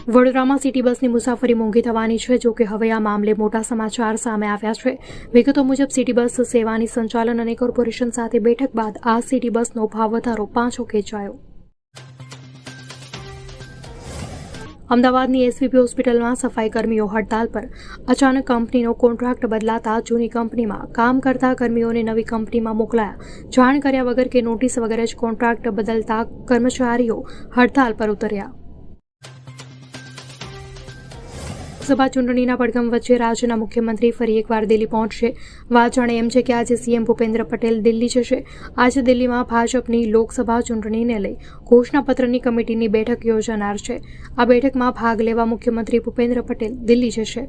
વડોદરામાં સિટી બસની મુસાફરી મોંઘી થવાની છે. જો કે હવે આ મામલે મોટા સમાચાર સામે આવ્યા છે. વિગતો મુજબ સિટી બસ સેવાની સંચાલન અને કોર્પોરેશન સાથે બેઠક બાદ આ સિટી બસનો ભાવ વધારો 5 અંકે જાયો. અમદાવાદની એસવીપી હોસ્પિટલમાં સફાઈ કર્મીઓ હડતાલ પર. અચાનક કંપનીનો કોન્ટ્રાક્ટ બદલાતા જૂની કંપનીમાં કામ કરતા કર્મીઓને નવી કંપનીમાં મોકલાયા. જાણ કર્યા વગર કે નોટિસ વગર જ કોન્ટ્રાક્ટ બદલતા કર્મચારીઓ હડતાલ પર ઉતર્યા. લોકસભા ચૂંટણીના પડઘમ વચ્ચે રાજ્યના મુખ્યમંત્રી ફરી એકવાર દિલ્હી પહોંચશે. વાત જાણે એમ છે કે આજે સીએમ ભૂપેન્દ્ર પટેલ દિલ્હી જશે. આજે દિલ્હીમાં ભાજપની લોકસભા ચૂંટણીને લઈ ઘોષણાપત્રની કમિટીની બેઠક યોજાનાર છે. આ બેઠકમાં ભાગ લેવા મુખ્યમંત્રી ભૂપેન્દ્ર પટેલ દિલ્હી જશે.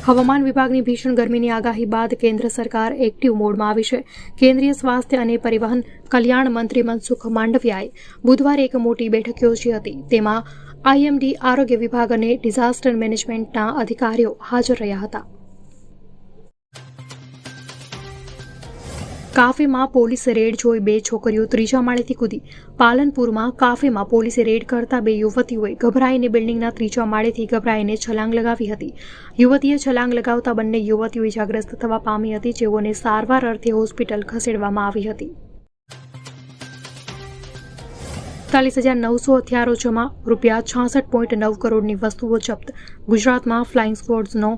હવામાન વિભાગની ભીષણ ગરમીની આગાહી બાદ કેન્દ્ર સરકાર એક્ટિવ મોડમાં આવી છે. કેન્દ્રીય સ્વાસ્થ્ય અને પરિવહન કલ્યાણ મંત્રી મનસુખ માંડવિયાએ બુધવારે એક મોટી બેઠક યોજી હતી. તેમાં આઈએમડી, આરોગ્ય વિભાગ અને ડિઝાસ્ટર મેનેજમેન્ટના અધિકારીઓ હાજર રહ્યા હતા. કાફેમાં પોલીસે રેડ જોઈ 2 છોકરીઓ ત્રીજા માળેથી કૂદી. પાલનપુરમાં કાફેમાં પોલીસે રેડ કરતા 2 યુવતીઓએ ગભરાઈને બિલ્ડિંગના ત્રીજા માળેથી ગભરાઈને છલાંગ લગાવી હતી. યુવતીએ છલાંગ લગાવતા બંને યુવતીઓ ઇજાગ્રસ્ત થવા પામી હતી, જેઓને સારવાર અર્થે હોસ્પિટલ ખસેડવામાં આવી હતી. 47,900 હથિયારો જમા, ₹66.9 કરોડની વસ્તુઓ જપ્ત. ગુજરાતમાં ફ્લાઇંગ સ્ક્વોડ્સનો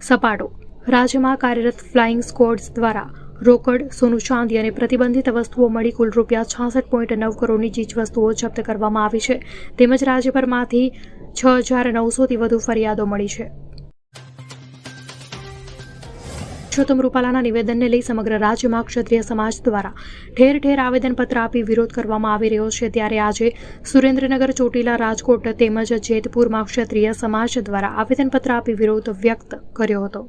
સપાટો. રાજ્યમાં કાર્યરત ફ્લાઇંગ સ્ક્વોડ્સ દ્વારા રોકડ, સોનું ચાંદી અને પ્રતિબંધિત વસ્તુઓ મળી કુલ ₹66.9 કરોડની ચીજવસ્તુઓ જપ્ત કરવામાં આવી છે. તેમજ રાજ્યભરમાંથી 6,900થી વધુ ફરિયાદો મળી છે. પુરુષોત્તમ રૂપાલાના નિવેદનને લઈ સમગ્ર રાજ્યમાં ક્ષત્રિય સમાજ દ્વારા ઠેર ઠેર આવેદનપત્ર આપી વિરોધ કરવામાં આવી રહ્યો છે. ત્યારે આજે સુરેન્દ્રનગર, ચોટીલા, રાજકોટ તેમજ જેતપુરમાં ક્ષત્રિય સમાજ દ્વારા આવેદનપત્ર આપી વિરોધ વ્યક્ત કર્યો હતો.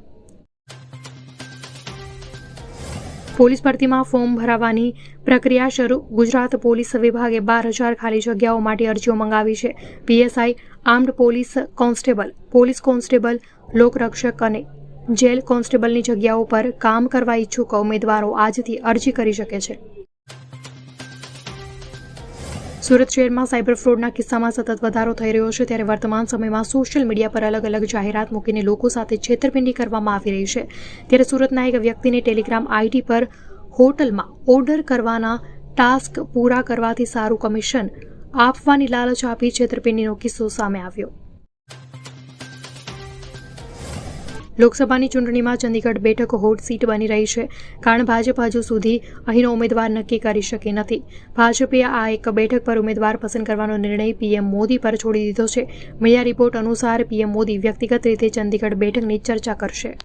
પોલીસ ભરતીમાં ફોર્મ ભરાવાની પ્રક્રિયા શરૂ. ગુજરાત પોલીસ વિભાગે 12,000 ખાલી જગ્યાઓ માટે અરજીઓ મંગાવી છે. PSI, armed police constable, police constable, લોકરક્ષક અને જેલ કોન્સ્ટેબલની જગ્યાઓ પર કામ કરવા ઈચ્છુક ઉમેદવારો આજથી અરજી કરી શકે છે. સુરત શહેરમાં સાયબર ફ્રોડના કિસ્સામાં સતત વધારો થઈ રહ્યો છે. ત્યારે વર્તમાન સમયમાં સોશિયલ મીડિયા પર અલગ અલગ જાહેરાત મૂકીને લોકો સાથે છેતરપિંડી કરવામાં આવી રહી છે. ત્યારે સુરતના એક વ્યક્તિને ટેલિગ્રામ આઈડી પર હોટલમાં ઓર્ડર કરવાના ટાસ્ક પૂરા કરવાથી સારું કમિશન આપવાની લાલચ આપી છેતરપિંડીનો કિસ્સો સામે આવ્યો. લોકસભાની ચૂંટણીમાં ચંદીગઢ બેઠક હોટ સીટ બની રહી છે, કારણ ભાજપ હજુ સુધી અહીંનો ઉમેદવાર નક્કી કરી શકી નથી. ભાજપે આ એક બેઠક પર ઉમેદવાર પસંદ કરવાનો નિર્ણય પીએમ મોદી પર છોડી દીધો છે. મીડિયા રિપોર્ટ અનુસાર પીએમ મોદી વ્યક્તિગત રીતે ચંદીગઢ બેઠકની ચર્ચા કરશે.